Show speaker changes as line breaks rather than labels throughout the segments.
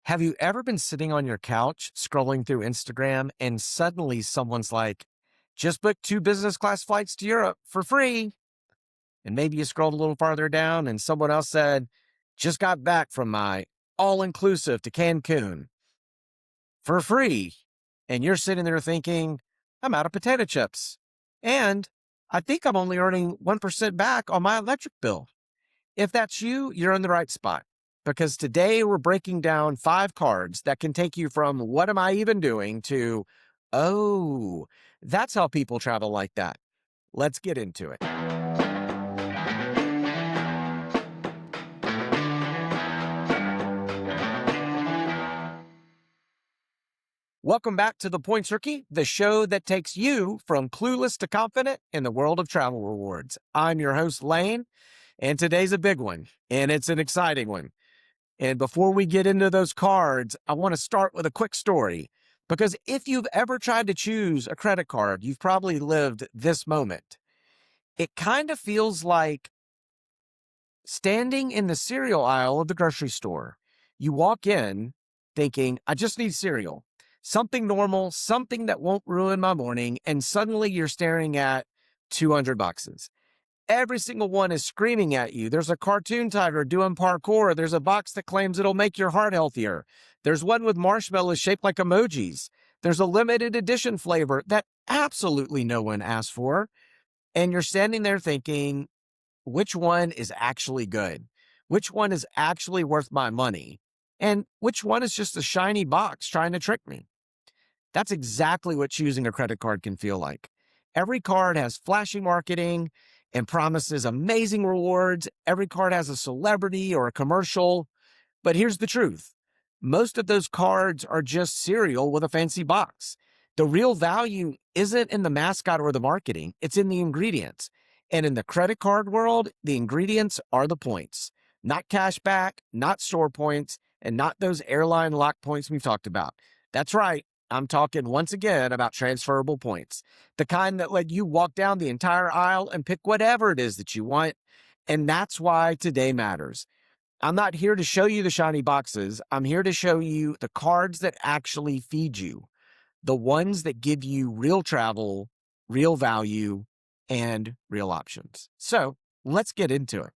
Have you ever been sitting on your couch scrolling through Instagram and suddenly someone's like, just booked two business class flights to Europe for free? And maybe you scrolled a little farther down and someone else said, just got back from my all inclusive to Cancun for free. And you're sitting there thinking, I'm out of potato chips. And I think I'm only earning 1% back on my electric bill. If that's you, you're in the right spot because today we're breaking down 5 cards that can take you from what am I even doing to, oh, that's how people travel like that. Let's get into it. Welcome back to The Points Rookie, the show that takes you from clueless to confident in the world of travel rewards. I'm your host, Lane, and today's a big one, and it's an exciting one. And before we get into those cards, I want to start with a quick story. Because if you've ever tried to choose a credit card, you've probably lived this moment. It kind of feels like standing in the cereal aisle of the grocery store. You walk in thinking, I just need cereal, something normal, something that won't ruin my morning. And suddenly you're staring at 200 boxes. Every single one is screaming at you. There's a cartoon tiger doing parkour. There's a box that claims it'll make your heart healthier. There's one with marshmallows shaped like emojis. There's a limited edition flavor that absolutely no one asked for. And you're standing there thinking, which one is actually good? Which one is actually worth my money? And which one is just a shiny box trying to trick me? That's exactly what choosing a credit card can feel like. Every card has flashy marketing and promises amazing rewards. Every card has a celebrity or a commercial. But here's the truth. Most of those cards are just cereal with a fancy box. The real value isn't in the mascot or the marketing. It's in the ingredients. And in the credit card world, the ingredients are the points. Not cash back, not store points, and not those airline lock points we've talked about. That's right. I'm talking once again about transferable points, the kind that let you walk down the entire aisle and pick whatever it is that you want. And that's why today matters. I'm not here to show you the shiny boxes. I'm here to show you the cards that actually feed you, the ones that give you real travel, real value, and real options. So let's get into it.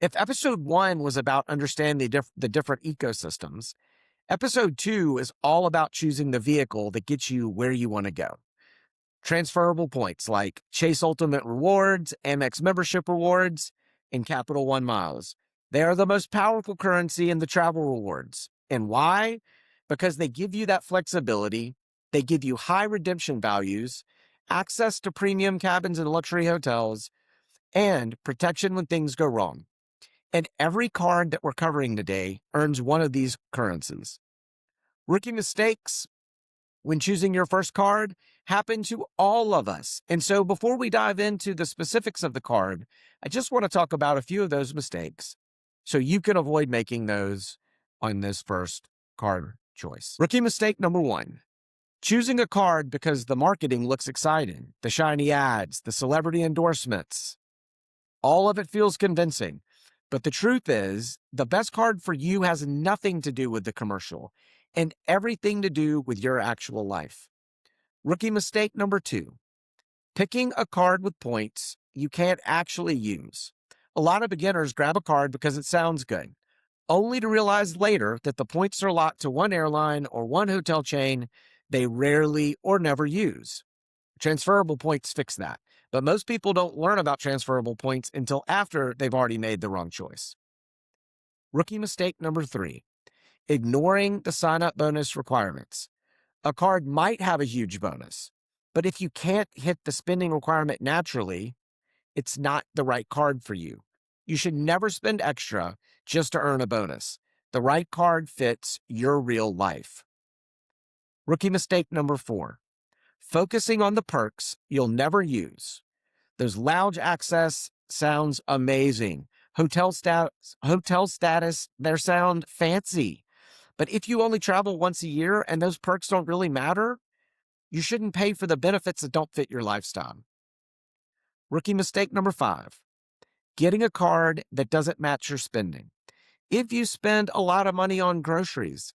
If episode 1 was about understanding the different ecosystems, episode 2 is all about choosing the vehicle that gets you where you want to go. Transferable points like Chase Ultimate Rewards, Amex Membership Rewards, and Capital One Miles. They are the most powerful currency in the travel rewards. And why? Because they give you that flexibility, they give you high redemption values, access to premium cabins and luxury hotels, and protection when things go wrong. And every card that we're covering today earns one of these currencies. Rookie mistakes when choosing your first card happen to all of us. And so before we dive into the specifics of the card, I just want to talk about a few of those mistakes so you can avoid making those on this first card choice. Rookie mistake number 1, choosing a card because the marketing looks exciting, the shiny ads, the celebrity endorsements. All of it feels convincing. But the truth is, the best card for you has nothing to do with the commercial and everything to do with your actual life. Rookie mistake number 2, picking a card with points you can't actually use. A lot of beginners grab a card because it sounds good, only to realize later that the points are locked to one airline or one hotel chain they rarely or never use. Transferable points fix that, but most people don't learn about transferable points until after they've already made the wrong choice. Rookie mistake number 3, ignoring the sign-up bonus requirements. A card might have a huge bonus, but if you can't hit the spending requirement naturally, it's not the right card for you. You should never spend extra just to earn a bonus. The right card fits your real life. Rookie mistake number 4, focusing on the perks you'll never use. Those lounge access sounds amazing. Hotel status, they sound fancy. But if you only travel once a year and those perks don't really matter, you shouldn't pay for the benefits that don't fit your lifestyle. Rookie mistake number 5, getting a card that doesn't match your spending. If you spend a lot of money on groceries,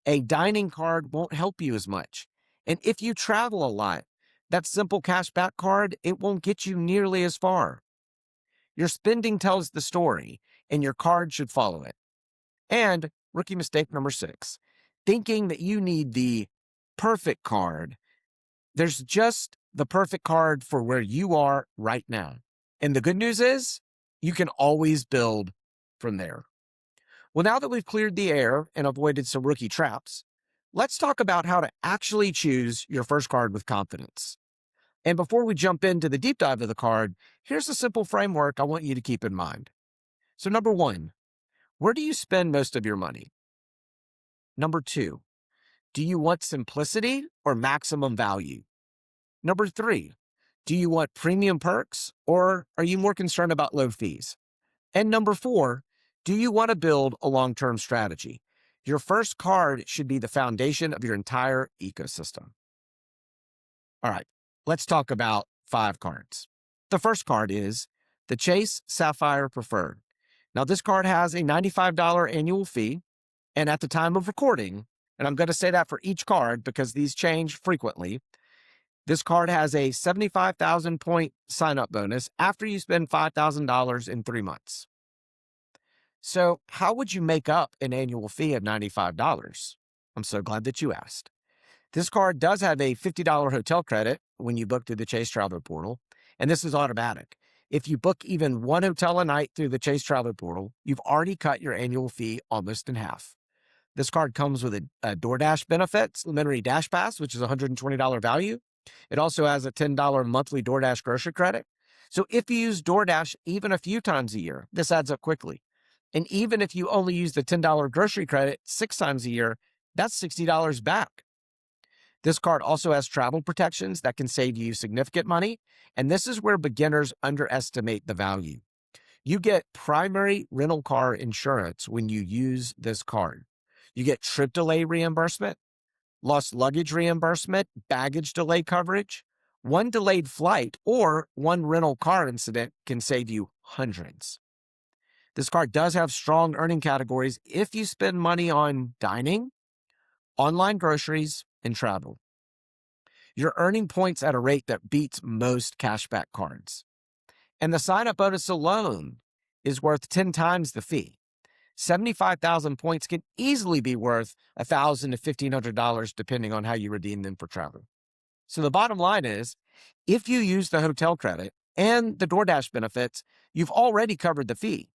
a dining card won't help you as much. And if you travel a lot, that simple cashback card, it won't get you nearly as far. Your spending tells the story, and your card should follow it. And rookie mistake number 6, thinking that you need the perfect card. There's just the perfect card for where you are right now. And the good news is you can always build from there. Well, now that we've cleared the air and avoided some rookie traps, let's talk about how to actually choose your first card with confidence. And before we jump into the deep dive of the card, here's a simple framework I want you to keep in mind. So, number 1, where do you spend most of your money? Number 2, do you want simplicity or maximum value? Number 3, do you want premium perks or are you more concerned about low fees? And number 4, do you want to build a long-term strategy? Your first card should be the foundation of your entire ecosystem. All right, let's talk about 5 cards. The first card is the Chase Sapphire Preferred. Now, this card has a $95 annual fee, and at the time of recording, and I'm going to say that for each card because these change frequently, this card has a 75,000 point sign-up bonus after you spend $5,000 in 3 months. So, how would you make up an annual fee of $95? I'm so glad that you asked. This card does have a $50 hotel credit when you book through the Chase Travel Portal, and this is automatic. If you book even one hotel a night through the Chase Travel Portal, you've already cut your annual fee almost in half. This card comes with a DoorDash benefit, Complimentary Dash Pass, which is a $120 value. It also has a $10 monthly DoorDash grocery credit. So if you use DoorDash even a few times a year, this adds up quickly. And even if you only use the $10 grocery credit 6 times a year, that's $60 back. This card also has travel protections that can save you significant money, and this is where beginners underestimate the value. You get primary rental car insurance when you use this card. You get trip delay reimbursement, lost luggage reimbursement, baggage delay coverage. One delayed flight or one rental car incident can save you hundreds. This card does have strong earning categories if you spend money on dining, online groceries, and travel. You're earning points at a rate that beats most cashback cards. And the sign-up bonus alone is worth 10 times the fee. 75,000 points can easily be worth $1,000 to $1,500 depending on how you redeem them for travel. So the bottom line is, if you use the hotel credit and the DoorDash benefits, you've already covered the fee.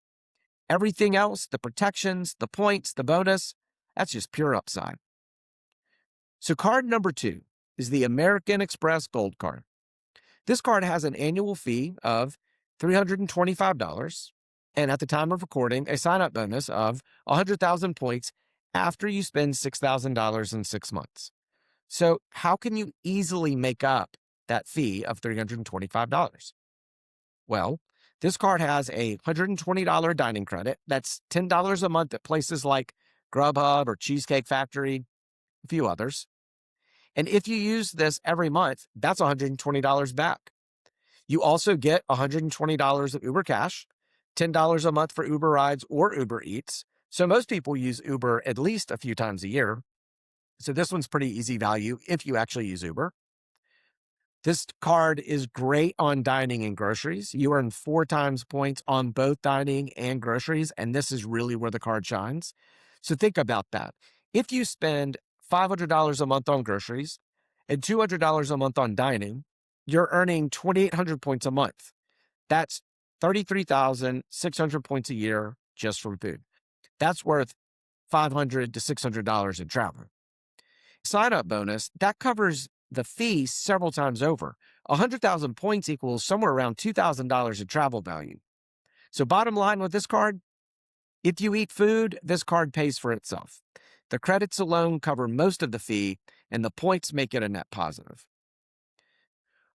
Everything else, the protections, the points, the bonus, that's just pure upside. So card number 2 is the American Express Gold Card. This card has an annual fee of $325, and at the time of recording, a sign-up bonus of 100,000 points after you spend $6,000 in 6 months. So how can you easily make up that fee of $325? Well, this card has a $120 dining credit. That's $10 a month at places like Grubhub or Cheesecake Factory, a few others. And if you use this every month, that's $120 back. You also get $120 of Uber Cash, $10 a month for Uber rides or Uber Eats. So most people use Uber at least a few times a year. So this one's pretty easy value if you actually use Uber. This card is great on dining and groceries. You earn 4 times points on both dining and groceries, and this is really where the card shines. So think about that. If you spend $500 a month on groceries and $200 a month on dining, you're earning 2,800 points a month. That's 33,600 points a year just from food. That's worth $500 to $600 in travel. Sign-up bonus, that covers the fee several times over. 100,000 points equals somewhere around $2,000 in travel value. So bottom line with this card, if you eat food, this card pays for itself. The credits alone cover most of the fee, and the points make it a net positive.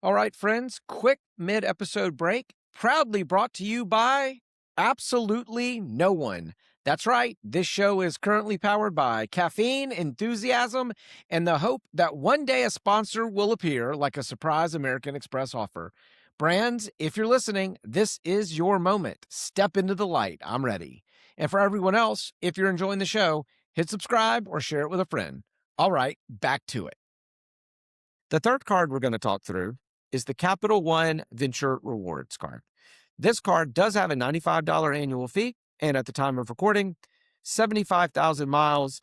All right, friends, quick mid-episode break, proudly brought to you by absolutely no one. That's right, this show is currently powered by caffeine, enthusiasm, and the hope that one day a sponsor will appear like a surprise American Express offer. Brands, if you're listening, this is your moment. Step into the light. I'm ready. And for everyone else, if you're enjoying the show, hit subscribe or share it with a friend. All right, back to it. The third card we're going to talk through is the Capital One Venture Rewards card. This card does have a $95 annual fee, and at the time of recording, 75,000 miles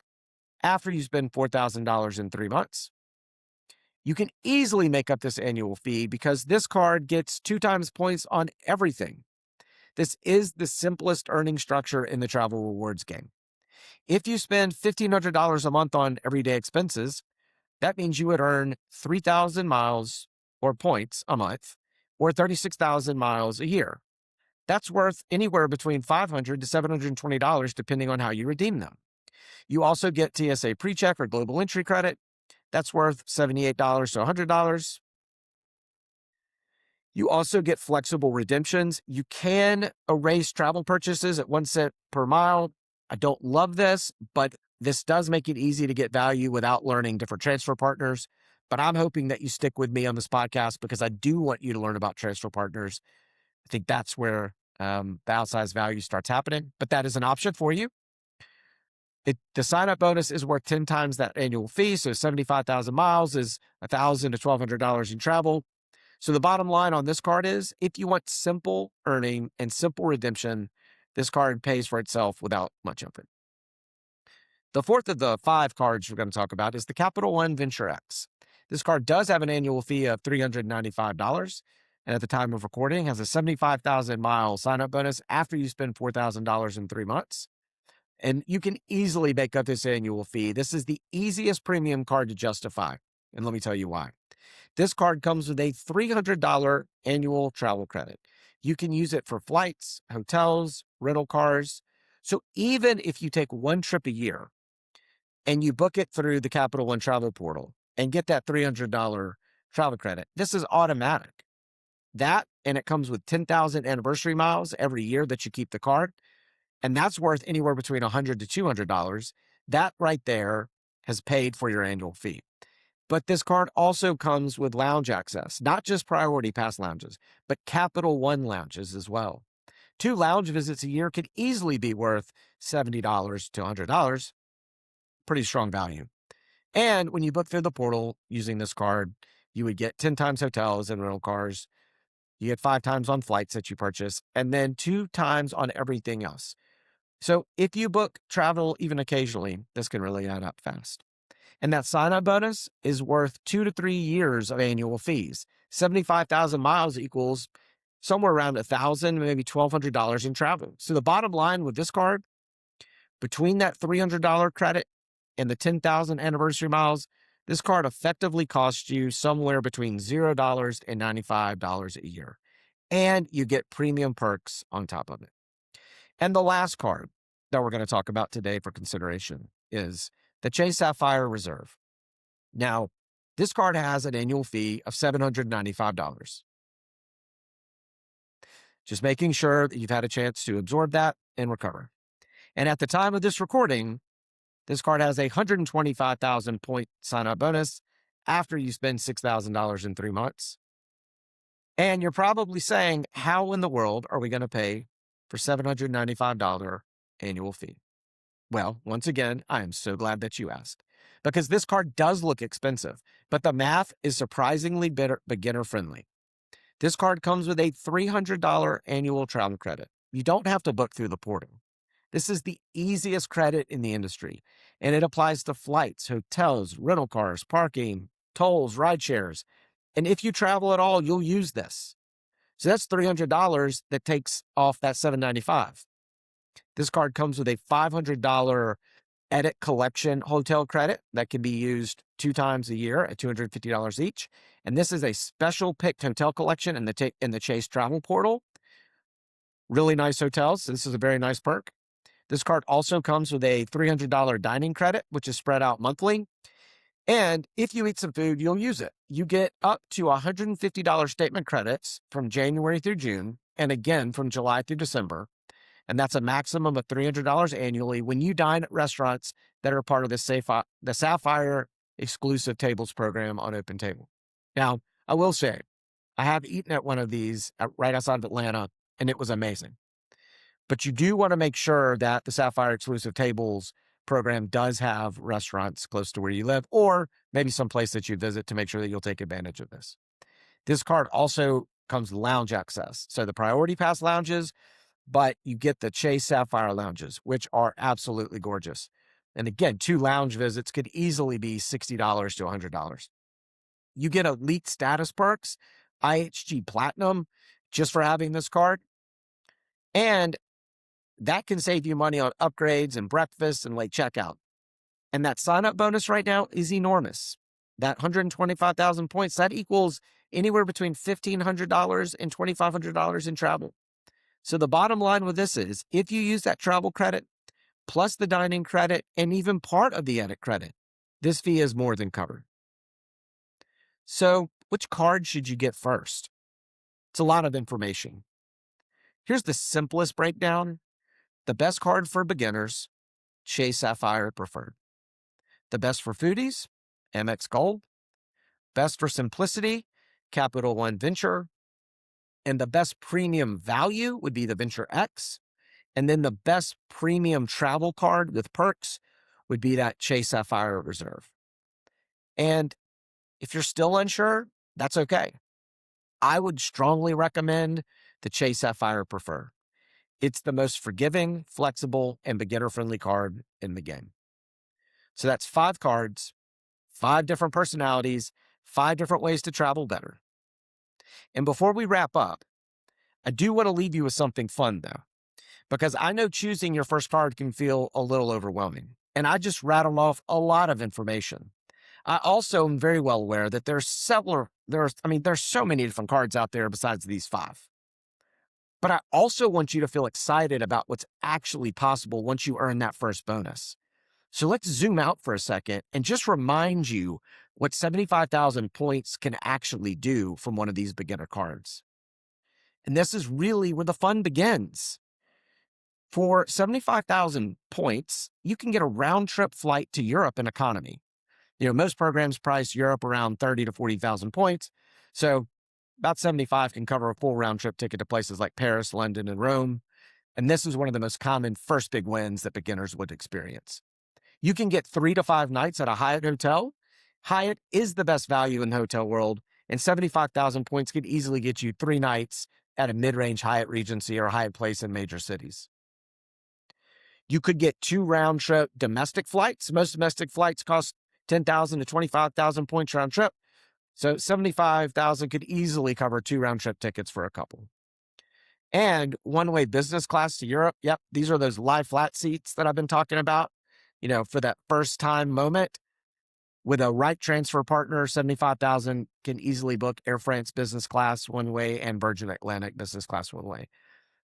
after you spend $4,000 in 3 months. You can easily make up this annual fee because this card gets 2 times points on everything. This is the simplest earning structure in the travel rewards game. If you spend $1,500 a month on everyday expenses, that means you would earn 3,000 miles or points a month or 36,000 miles a year. That's worth anywhere between $500 to $720 depending on how you redeem them. You also get TSA PreCheck or Global Entry credit. That's worth $78 to $100. You also get flexible redemptions. You can erase travel purchases at 1 cent per mile. I don't love this, but this does make it easy to get value without learning different transfer partners. But I'm hoping that you stick with me on this podcast because I do want you to learn about transfer partners. I think that's where the outsized value starts happening, but that is an option for you. The sign-up bonus is worth 10 times that annual fee, so 75,000 miles is $1,000 to $1,200 in travel. So the bottom line on this card is, if you want simple earning and simple redemption, this card pays for itself without much effort. The fourth of the 5 cards we're going to talk about is the Capital One Venture X. This card does have an annual fee of $395, and at the time of recording has a 75,000 mile sign-up bonus after you spend $4,000 in 3 months. And you can easily make up this annual fee. This is the easiest premium card to justify, and let me tell you why. This card comes with a $300 annual travel credit. You can use it for flights, hotels, rental cars. So even if you take one trip a year and you book it through the Capital One travel portal and get that $300 travel credit, this is automatic. That, and it comes with 10,000 anniversary miles every year that you keep the card, and that's worth anywhere between $100 to $200. That right there has paid for your annual fee. But this card also comes with lounge access, not just Priority Pass lounges, but Capital One lounges as well. 2 lounge visits a year could easily be worth $70 to $100. Pretty strong value. And when you book through the portal using this card, you would get 10 times hotels and rental cars. You get 5 times on flights that you purchase, and then 2 times on everything else. So if you book travel even occasionally, this can really add up fast. And that sign-up bonus is worth 2 to 3 years of annual fees. 75,000 miles equals somewhere around $1,000, maybe $1,200 in travel. So the bottom line with this card, between that $300 credit and the 10,000 anniversary miles, this card effectively costs you somewhere between $0 and $95 a year. And you get premium perks on top of it. And the last card that we're going to talk about today for consideration is the Chase Sapphire Reserve. Now, this card has an annual fee of $795. Just making sure that you've had a chance to absorb that and recover. And at the time of this recording, this card has a 125,000 point sign-up bonus after you spend $6,000 in 3 months. And you're probably saying, how in the world are we going to pay for $795 annual fee? Well, once again, I am so glad that you asked, because this card does look expensive, but the math is surprisingly beginner friendly. This card comes with a $300 annual travel credit. You don't have to book through the portal. This is the easiest credit in the industry, and it applies to flights, hotels, rental cars, parking, tolls, ride shares. And if you travel at all, you'll use this. So that's $300 that takes off that $795. This card comes with a $500 Edit Collection hotel credit that can be used 2 times a year at $250 each. And this is a special picked hotel collection in the Chase travel portal. Really nice hotels. So this is a very nice perk. This card also comes with a $300 dining credit, which is spread out monthly. And if you eat some food, you'll use it. You get up to $150 statement credits from January through June, and again from July through December. And that's a maximum of $300 annually when you dine at restaurants that are part of the Sapphire exclusive tables program on Open Table. Now, I will say, I have eaten at one of these right outside of Atlanta, and it was amazing. But you do want to make sure that the Sapphire exclusive tables program does have restaurants close to where you live, or maybe some place that you visit to make sure that you'll take advantage of this. This card also comes with lounge access. So the Priority Pass lounges, but you get the Chase Sapphire lounges, which are absolutely gorgeous. And again, 2 lounge visits could easily be $60 to $100. You get elite status perks, IHG Platinum, just for having this card. And that can save you money on upgrades and breakfast and late checkout. And that sign-up bonus right now is enormous. That 125,000 points, that equals anywhere between $1,500 and $2,500 in travel. So the bottom line with this is, if you use that travel credit, plus the dining credit, and even part of the edit credit, this fee is more than covered. So which card should you get first? It's a lot of information. Here's the simplest breakdown. The best card for beginners, Chase Sapphire Preferred. The best for foodies, Amex Gold. Best for simplicity, Capital One Venture. And the best premium value would be the Venture X. And then the best premium travel card with perks would be that Chase Sapphire Reserve. And if you're still unsure, that's okay. I would strongly recommend the Chase Sapphire Preferred. It's the most forgiving, flexible, and beginner-friendly card in the game. So that's 5 cards, 5 different personalities, 5 different ways to travel better. And before we wrap up, I do want to leave you with something fun, though, because I know choosing your first card can feel a little overwhelming. And I just rattled off a lot of information. I also am very well aware that there's so many different cards out there besides these 5. But I also want you to feel excited about what's actually possible once you earn that first bonus. So let's zoom out for a second and just remind you what 75,000 points can actually do from one of these beginner cards. And this is really where the fun begins. For 75,000 points, you can get a round-trip flight to Europe in economy. Most programs price Europe around 30 to 40,000 points. So about 75 can cover a full round-trip ticket to places like Paris, London, and Rome. And this is one of the most common first big wins that beginners would experience. You can get 3 to 5 nights at a Hyatt hotel. Hyatt is the best value in the hotel world, and 75,000 points could easily get you 3 nights at a mid-range Hyatt Regency or Hyatt Place in major cities. You could get 2 round-trip domestic flights. Most domestic flights cost 10,000 to 25,000 points round trip. So 75,000 could easily cover 2 round-trip tickets for a couple. And one-way business class to Europe. Yep, these are those lie flat seats that I've been talking about, for that first-time moment. With a right transfer partner, 75,000 can easily book Air France business class one-way and Virgin Atlantic business class one-way.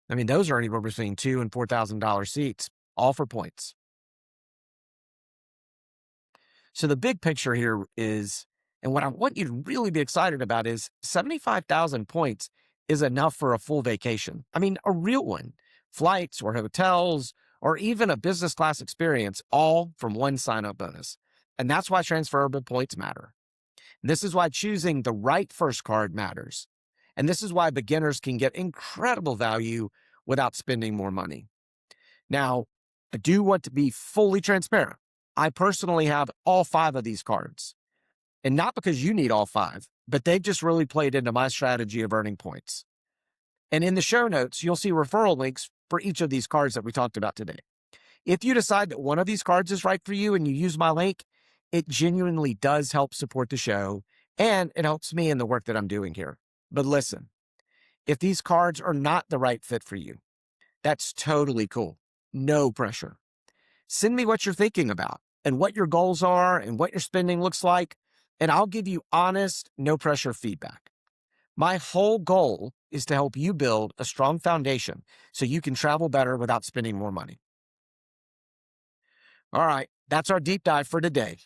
Those are anywhere between $2,000 and $4,000 seats, all for points. So the big picture here is, and what I want you to really be excited about is 75,000 points is enough for a full vacation. A real one. Flights or hotels or even a business class experience, all from one sign-up bonus. And that's why transferable points matter. And this is why choosing the right first card matters. And this is why beginners can get incredible value without spending more money. Now, I do want to be fully transparent. I personally have all 5 of these cards. And not because you need all 5, but they've just really played into my strategy of earning points. And in the show notes, you'll see referral links for each of these cards that we talked about today. If you decide that one of these cards is right for you and you use my link, it genuinely does help support the show, and it helps me in the work that I'm doing here. But listen, if these cards are not the right fit for you, that's totally cool. No pressure. Send me what you're thinking about and what your goals are and what your spending looks like, and I'll give you honest, no pressure feedback. My whole goal is to help you build a strong foundation so you can travel better without spending more money. All right, that's our deep dive for today,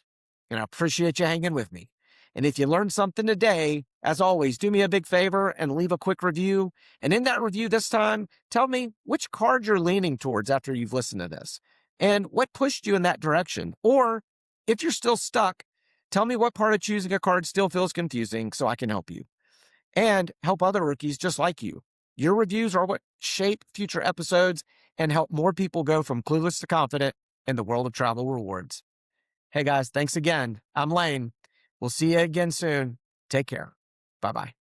and I appreciate you hanging with me. And if you learned something today, as always, do me a big favor and leave a quick review. And in that review this time, tell me which card you're leaning towards after you've listened to this and what pushed you in that direction. Or if you're still stuck, tell me what part of choosing a card still feels confusing so I can help you and help other rookies just like you. Your reviews are what shape future episodes and help more people go from clueless to confident in the world of travel rewards. Hey guys, thanks again. I'm Lane. We'll see you again soon. Take care. Bye-bye.